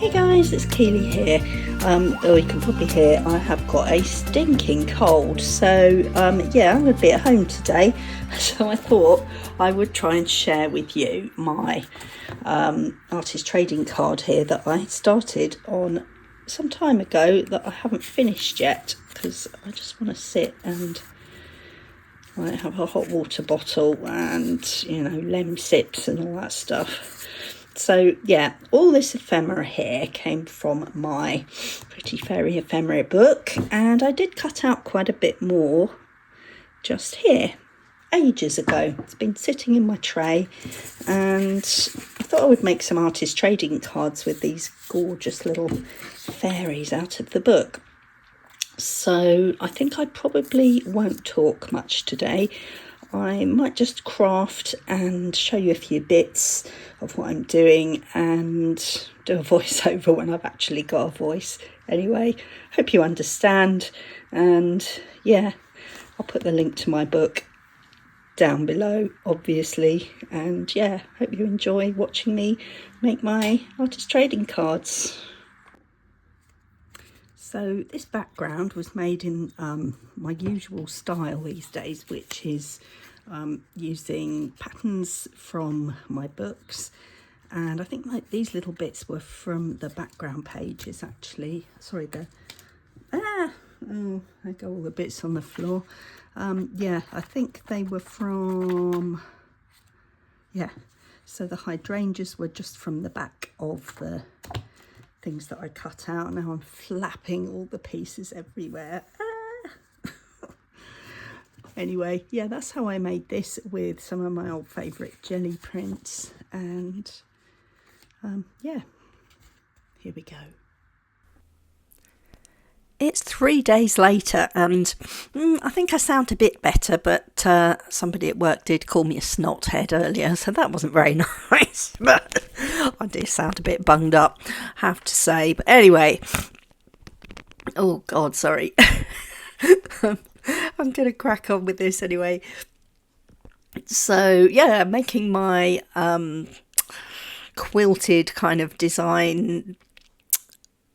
Hey guys, it's Keely here. You can probably hear I have got a stinking cold, so yeah, I'm going to be at home today. So I thought I would try and share with you my artist trading card here that I started on some time ago that I haven't finished yet because I just want to sit and I have a hot water bottle and, you know, lem sips and all that stuff. So yeah, all this ephemera here came from my Pretty Fairy Ephemera book, and I did cut out quite a bit more just here ages ago. It's been sitting in my tray, and I thought I would make some artist trading cards with these gorgeous little fairies out of the book. So I think I probably won't talk much today. I might just craft and show you a few bits of what I'm doing and do a voiceover when I've actually got a voice. Anyway, hope you understand, and yeah, I'll put the link to my book down below, obviously, and yeah, hope you enjoy watching me make my artist trading cards. So this background was made in my usual style these days, which is using patterns from my books, and I think like these little bits were from the background pages actually. Sorry, there go all the bits on the floor. Yeah, I think they were from, yeah, so the hydrangeas were just from the back of the things that I cut out. Now I'm flapping all the pieces everywhere. Anyway, yeah, that's how I made this with some of my old favourite jelly prints, and yeah, here we go. It's 3 days later, and I think I sound a bit better, but somebody at work did call me a snot head earlier, so that wasn't very nice, but I do sound a bit bunged up, have to say. But anyway, oh God, sorry. I'm going to crack on with this anyway. So yeah, making my quilted kind of design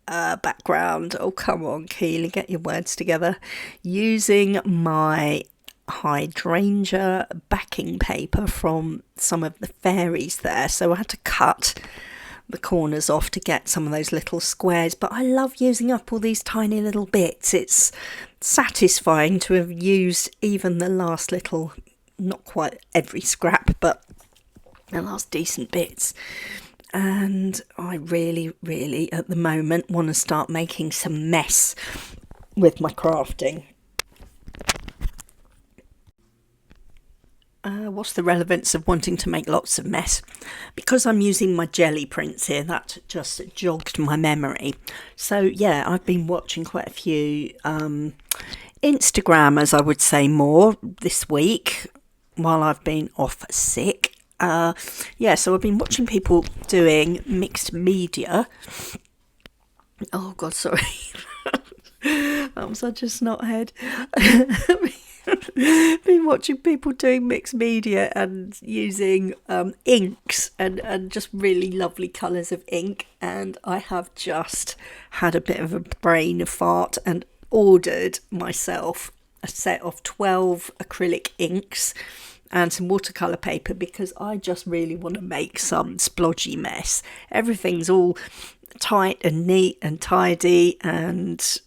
background. Oh, come on, Keely, get your words together. Using my Hydrangea backing paper from some of the fairies there. So I had to cut the corners off to get some of those little squares, but I love using up all these tiny little bits. It's satisfying to have used even the last little, not quite every scrap, but the last decent bits. And I really at the moment want to start making some mess with my crafting. What's the relevance of wanting to make lots of mess? Because I'm using my jelly prints here, that just jogged my memory. So yeah, I've been watching quite a few Instagrammers, I would say, more this week while I've been off sick. Yeah, so I've been watching people doing mixed media. Oh God, sorry. I'm such a snothead. Been watching people doing mixed media and using inks and just really lovely colours of ink, and I have just had a bit of a brain fart and ordered myself a set of 12 acrylic inks and some watercolour paper because I just really want to make some splodgy mess. Everything's all tight and neat and tidy, and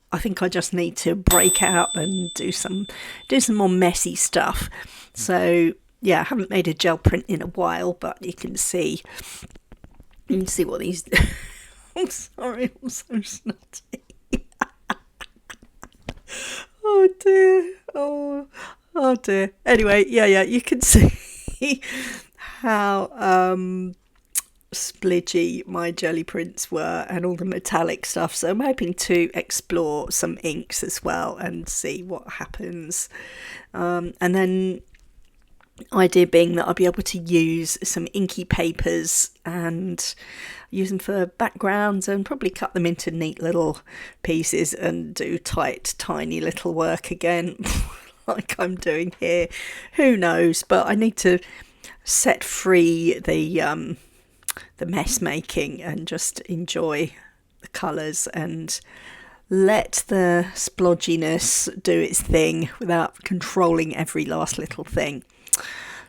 I think I just need to break out and do some more messy stuff. So yeah, I haven't made a gel print in a while, but you can see what these I'm sorry, I'm so snotty. Oh dear. Oh dear. Anyway, yeah, you can see how splidgy my jelly prints were and all the metallic stuff. So I'm hoping to explore some inks as well and see what happens. And then idea being that I'll be able to use some inky papers and use them for backgrounds and probably cut them into neat little pieces and do tight, tiny little work again like I'm doing here. Who knows? But I need to set free the mess making and just enjoy the colours and let the splodginess do its thing without controlling every last little thing.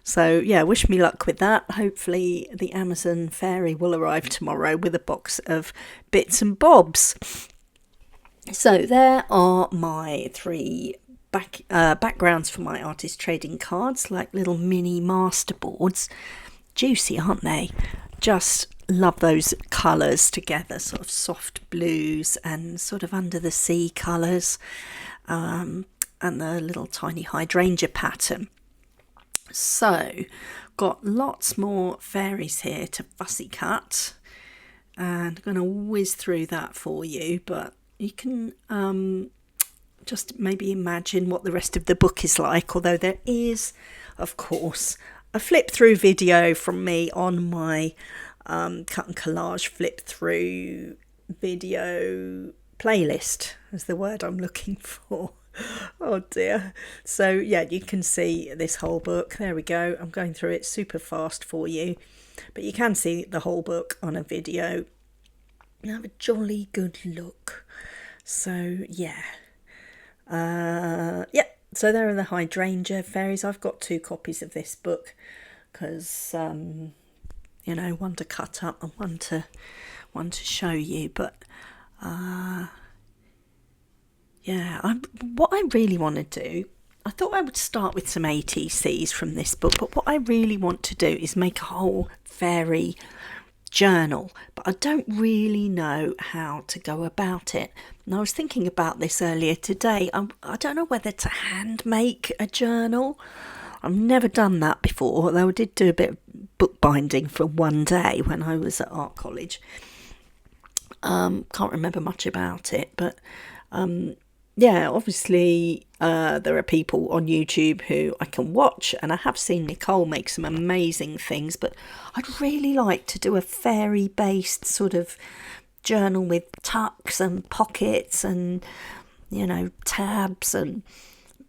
So yeah, wish me luck with that. Hopefully the Amazon fairy will arrive tomorrow with a box of bits and bobs. So there are my 3 backgrounds for my artist trading cards, like little mini masterboards. Juicy, aren't they? Just love those colours together, sort of soft blues and sort of under the sea colours, and the little tiny hydrangea pattern. So got lots more fairies here to fussy cut, and I'm going to whiz through that for you, but you can just maybe imagine what the rest of the book is like, although there is, of course, a flip through video from me on my cut and collage flip through video playlist, is the word I'm looking for. Oh dear. So yeah, you can see this whole book. There we go. I'm going through it super fast for you, but you can see the whole book on a video. You have a jolly good look. So yeah. So there are the Hydrangea fairies. I've got 2 copies of this book because you know, one to cut up and one to show you. But yeah, what I really want to do, I thought I would start with some ATCs from this book, but what I really want to do is make a whole fairy journal, but I don't really know how to go about it. And I was thinking about this earlier today. I don't know whether to hand make a journal. I've never done that before, although I did do a bit of bookbinding for one day when I was at art college. Can't remember much about it, but yeah, obviously there are people on YouTube who I can watch, and I have seen Nicole make some amazing things, but I'd really like to do a fairy based sort of journal with tucks and pockets and, you know, tabs and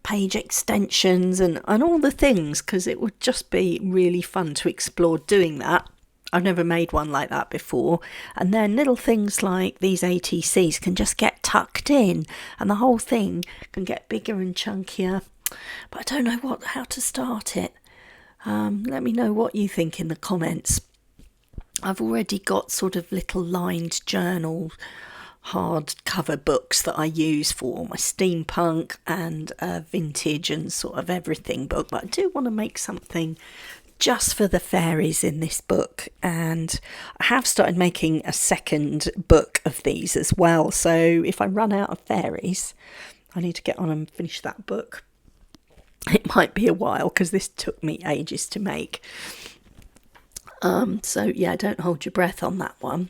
page extensions and all the things, because it would just be really fun to explore doing that. I've never made one like that before. And then little things like these ATCs can just get tucked in and the whole thing can get bigger and chunkier. But I don't know how to start it. Let me know what you think in the comments. I've already got sort of little lined journal hardcover books that I use for my steampunk and vintage and sort of everything book. But I do want to make something just for the fairies in this book, and I have started making a second book of these as well, so if I run out of fairies I need to get on and finish that book. It might be a while because this took me ages to make, so yeah, don't hold your breath on that one.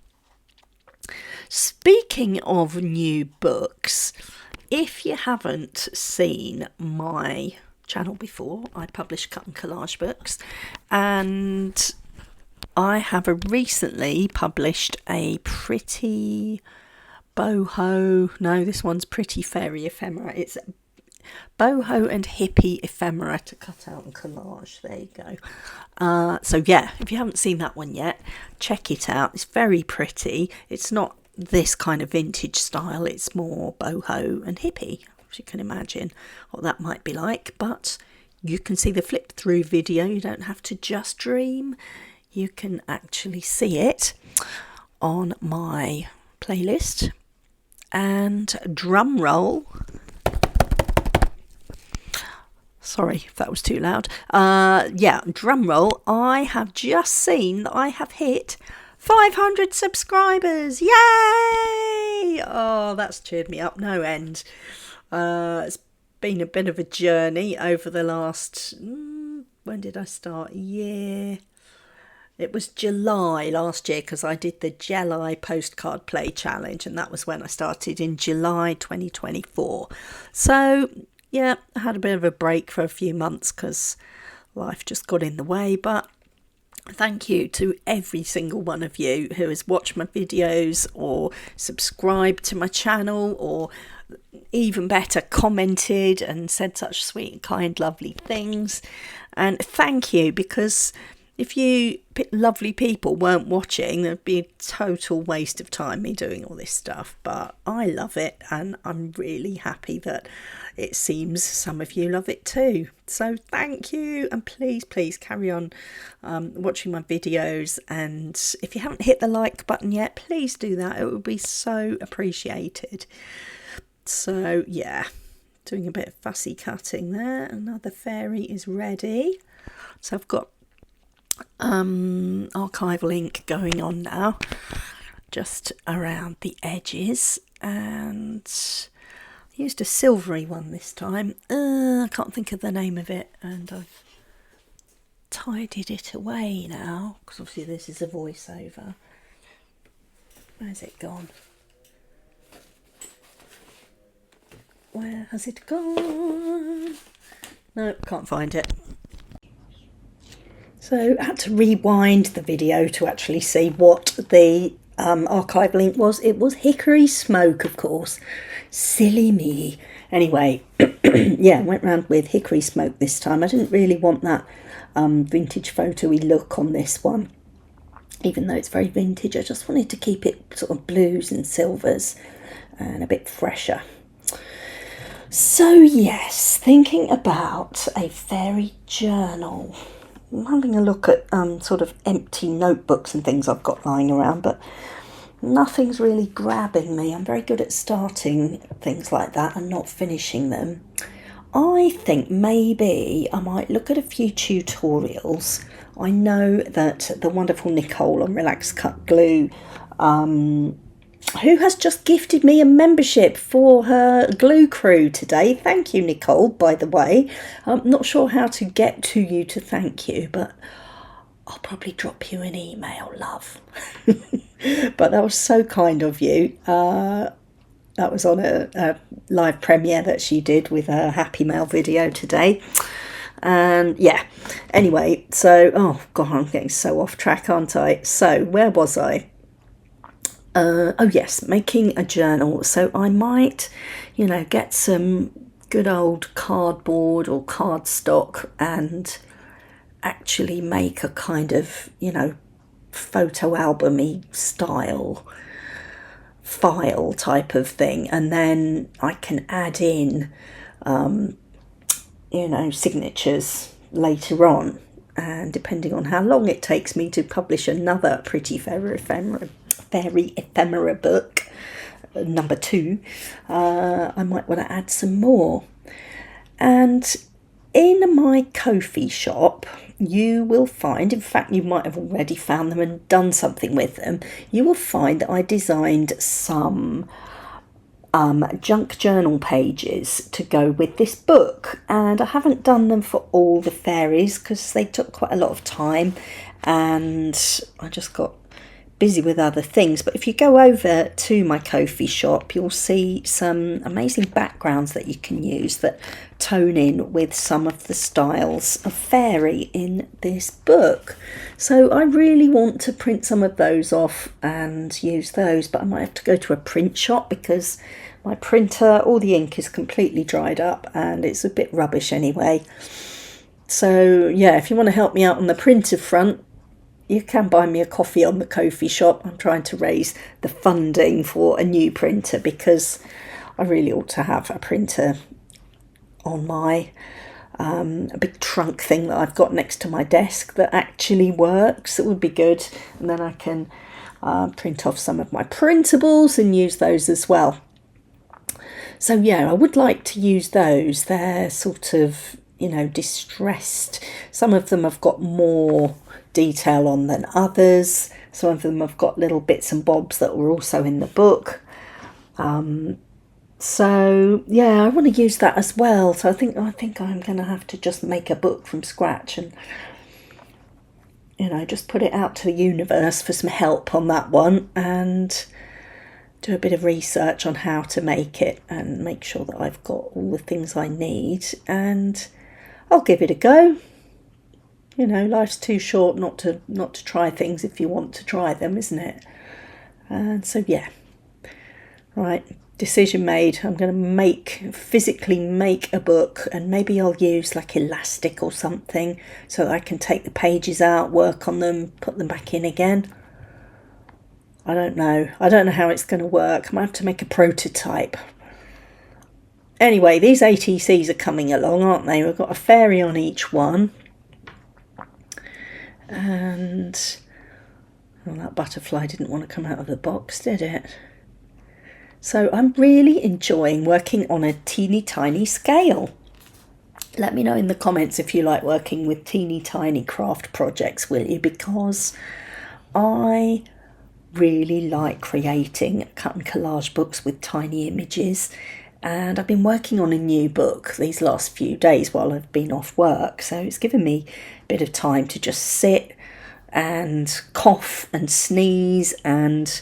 Speaking of new books, if you haven't seen my channel before, I publish cut and collage books, and I have recently published a pretty this one's pretty fairy ephemera. It's boho and hippie ephemera to cut out and collage. There you go. So yeah, if you haven't seen that one yet, check it out. It's very pretty. It's not this kind of vintage style, it's more boho and hippie. You can imagine what that might be like, but you can see the flip through video. You don't have to just dream, you can actually see it on my playlist. And drum roll, sorry if that was too loud, drum roll, I have just seen that I have hit 500 subscribers. Yay! Oh, that's cheered me up no end. It's been a bit of a journey over the last, when did I start? It was July last year, because I did the gelli postcard play challenge, and that was when I started in July 2024. So yeah, I had a bit of a break for a few months because life just got in the way, but thank you to every single one of you who has watched my videos or subscribed to my channel, or even better, commented and said such sweet, kind, lovely things. And thank you, because if you lovely people weren't watching, there'd be a total waste of time me doing all this stuff. But I love it, and I'm really happy that it seems some of you love it too. So thank you, and please carry on watching my videos. And if you haven't hit the like button yet, please do that. It would be so appreciated. So yeah, doing a bit of fussy cutting there. Another fairy is ready. So I've got archival ink going on now, just around the edges, and I used a silvery one this time. I can't think of the name of it, and I've tidied it away now because obviously this is a voiceover. Where's it gone? Where has it gone? No, can't find it. So I had to rewind the video to actually see what the archive link was. It was Hickory Smoke, of course. Silly me. Anyway, yeah, went round with Hickory Smoke this time. I didn't really want that vintage photo-y look on this one. Even though it's very vintage, I just wanted to keep it sort of blues and silvers and a bit fresher. So yes, thinking about a fairy journal. I'm having a look at sort of empty notebooks and things I've got lying around, but nothing's really grabbing me. I'm very good at starting things like that and not finishing them. I think maybe I might look at a few tutorials. I know that the wonderful Nicole on Relax Cut Glue, who has just gifted me a membership for her glue crew today. Thank you, Nicole, by the way. I'm not sure how to get to you to thank you, but I'll probably drop you an email, love. But that was so kind of you. That was on a live premiere that she did with her Happy Mail video today. And yeah, anyway, so, oh God, I'm getting so off track, aren't I? So where was I? Oh yes, making a journal. So I might, get some good old cardboard or cardstock and actually make a kind of, photo album-y style file type of thing. And then I can add in, signatures later on. And depending on how long it takes me to publish another pretty fairy ephemera book, number 2, I might want to add some more. And in my Ko-fi shop, you will find, in fact you might have already found them and done something with them, you will find that I designed some junk journal pages to go with this book, and I haven't done them for all the fairies because they took quite a lot of time and I just got busy with other things. But if you go over to my Ko-fi shop, you'll see some amazing backgrounds that you can use that tone in with some of the styles of fairy in this book. So I really want to print some of those off and use those, but I might have to go to a print shop because my printer, all the ink is completely dried up and it's a bit rubbish anyway. So yeah, if you want to help me out on the printer front, you can buy me a coffee on the Ko-fi shop. I'm trying to raise the funding for a new printer because I really ought to have a printer on my a big trunk thing that I've got next to my desk that actually works. It would be good, and then I can print off some of my printables and use those as well. So yeah, I would like to use those. They're sort of, distressed. Some of them have got more detail on than others. Some of them have got little bits and bobs that were also in the book. So yeah, I want to use that as well. So I think I'm going to have to just make a book from scratch and just put it out to the universe for some help on that one and do a bit of research on how to make it and make sure that I've got all the things I need, and I'll give it a go. Life's too short not to try things if you want to try them, isn't it? And so yeah, right, decision made. I'm going to physically make a book, and maybe I'll use like elastic or something so that I can take the pages out, work on them, put them back in again. I don't know how it's going to work. I might have to make a prototype. Anyway, these ATCs are coming along, aren't they? We've got a fairy on each one. And that butterfly didn't want to come out of the box, did it? So I'm really enjoying working on a teeny tiny scale. Let me know in the comments if you like working with teeny tiny craft projects, will you? Because I really like creating cut and collage books with tiny images, and I've been working on a new book these last few days while I've been off work, so it's given me a bit of time to just sit and cough and sneeze and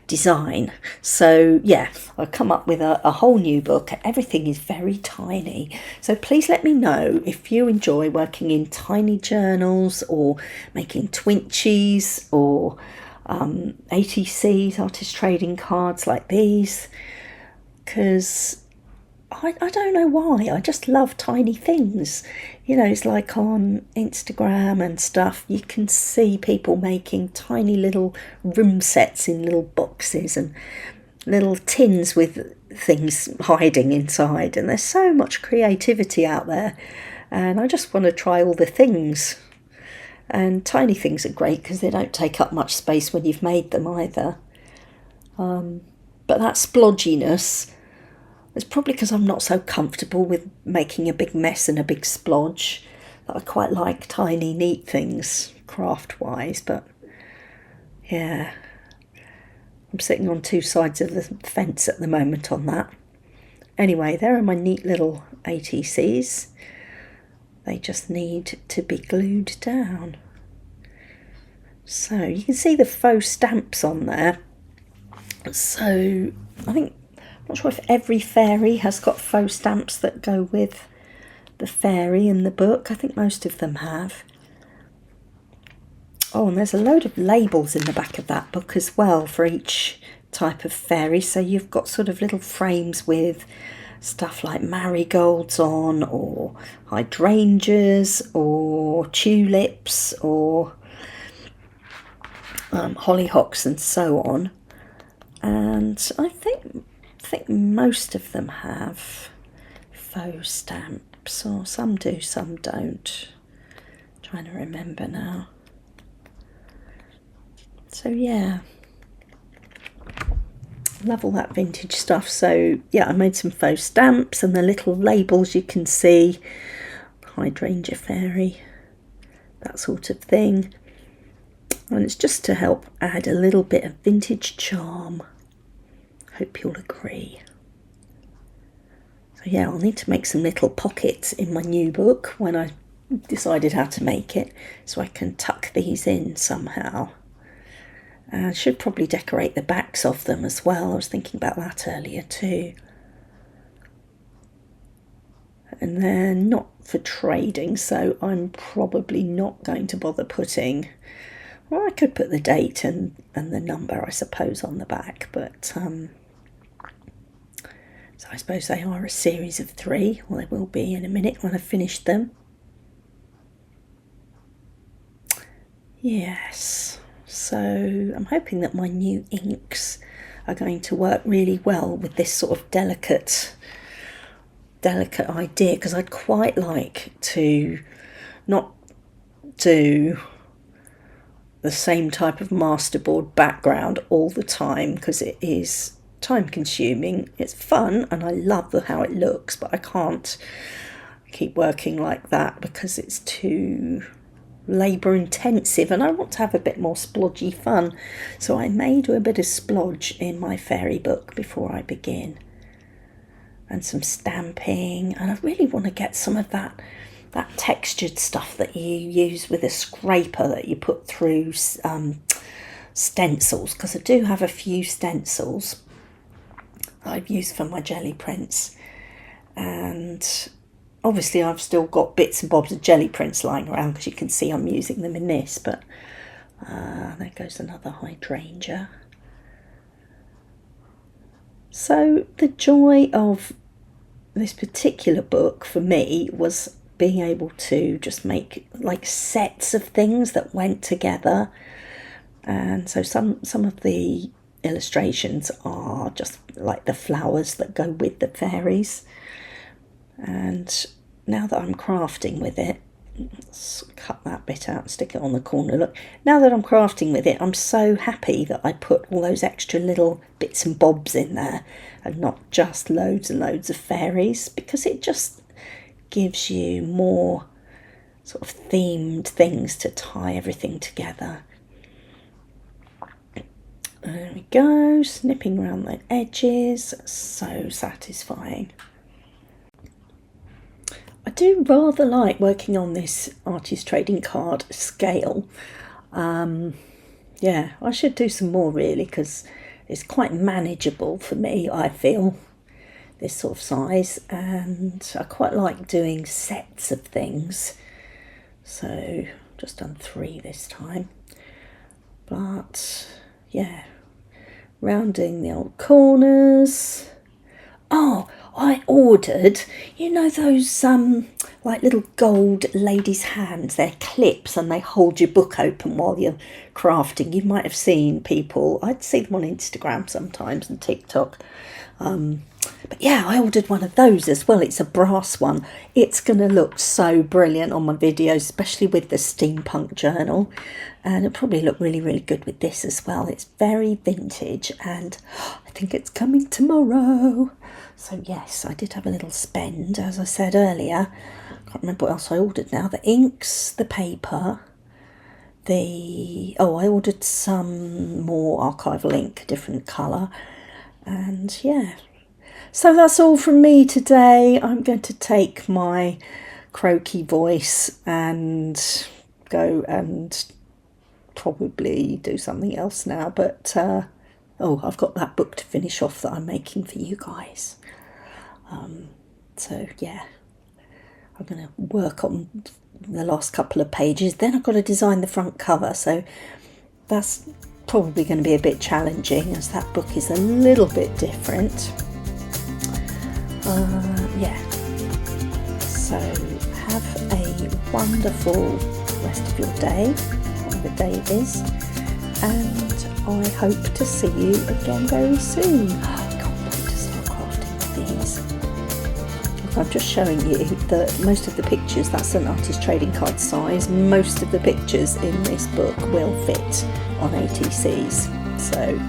design. So yeah, I've come up with a whole new book. Everything is very tiny, so please let me know if you enjoy working in tiny journals or making twinchies or ATCs, artist trading cards like these, because I don't know why, I just love tiny things. You know, it's like on Instagram and stuff, you can see people making tiny little room sets in little boxes and little tins with things hiding inside, and there's so much creativity out there, and I just want to try all the things. And tiny things are great because they don't take up much space when you've made them either. But that splodginess, it's probably because I'm not so comfortable with making a big mess and a big splodge, that I quite like tiny, neat things, craft-wise. But yeah, I'm sitting on two sides of the fence at the moment on that. Anyway, there are my neat little ATCs. They just need to be glued down. So you can see the faux stamps on there. So I'm not sure if every fairy has got faux stamps that go with the fairy in the book. I think most of them have. Oh, and there's a load of labels in the back of that book as well for each type of fairy. So you've got sort of little frames with stuff like marigolds on, or hydrangeas, or tulips, or hollyhocks and so on. And I think most of them have faux stamps, or some do, some don't. I'm trying to remember now. So yeah, love all that vintage stuff. So yeah, I made some faux stamps, and the little labels you can see, Hydrangea fairy, that sort of thing. And it's just to help add a little bit of vintage charm. Hope you'll agree. So yeah, I'll need to make some little pockets in my new book when I decided how to make it, so I can tuck these in somehow. I should probably decorate the backs of them as well. I was thinking about that earlier too. And they're not for trading, so I'm probably not going to bother putting... Well, I could put the date and the number, I suppose, on the back, but so I suppose they are a series of 3. Well, they will be in a minute when I've finished them. Yes. So I'm hoping that my new inks are going to work really well with this sort of delicate idea, because I'd quite like to not do the same type of masterboard background all the time, because it is time consuming. It's fun and I love how it looks, but I can't keep working like that because it's too labour intensive, and I want to have a bit more splodgy fun. So I may do a bit of splodge in my fairy book before I begin, and some stamping, and I really want to get some of that textured stuff that you use with a scraper that you put through stencils, because I do have a few stencils that I've used for my jelly prints, and obviously I've still got bits and bobs of jelly prints lying around, because you can see I'm using them in this. But there goes another hydrangea. So the joy of this particular book for me was being able to just make like sets of things that went together. And so some of the illustrations are just like the flowers that go with the fairies. And now that I'm crafting with it, let's cut that bit out and stick it on the corner. Look, now that I'm crafting with it, I'm so happy that I put all those extra little bits and bobs in there and not just loads and loads of fairies, because it just gives you more sort of themed things to tie everything together. There we go, snipping around the edges, so satisfying. I do rather like working on this artist trading card scale. Yeah, I should do some more really, because it's quite manageable for me, I feel, this sort of size, and I quite like doing sets of things. So just done 3 this time, but yeah, rounding the old corners. Oh, I ordered, you know those like little gold ladies' hands, they're clips and they hold your book open while you're crafting. You might have seen people, I'd see them on Instagram sometimes and TikTok. But yeah, I ordered one of those as well. It's a brass one. It's going to look so brilliant on my videos, especially with the steampunk journal. And it'll probably look really, really good with this as well. It's very vintage and I think it's coming tomorrow. So yes, I did have a little spend, as I said earlier. I can't remember what else I ordered now. The inks, the paper, I ordered some more archival ink, different colour. And yeah, so that's all from me today. I'm going to take my croaky voice and go and probably do something else now. But I've got that book to finish off that I'm making for you guys. So yeah, I'm going to work on the last couple of pages. Then I've got to design the front cover. So that's probably going to be a bit challenging, as that book is a little bit different. Yeah, so have a wonderful rest of your day, whatever day it is, and I hope to see you again very soon. I can't wait to start crafting with these. I'm just showing you that most of the pictures, that's an artist trading card size, most of the pictures in this book will fit on ATCs. So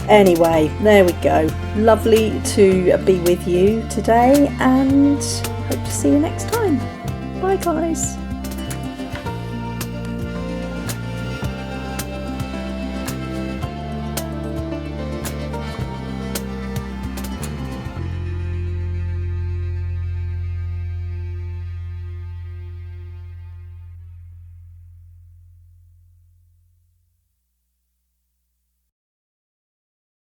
anyway, there we go. Lovely to be with you today, and hope to see you next time. Bye guys.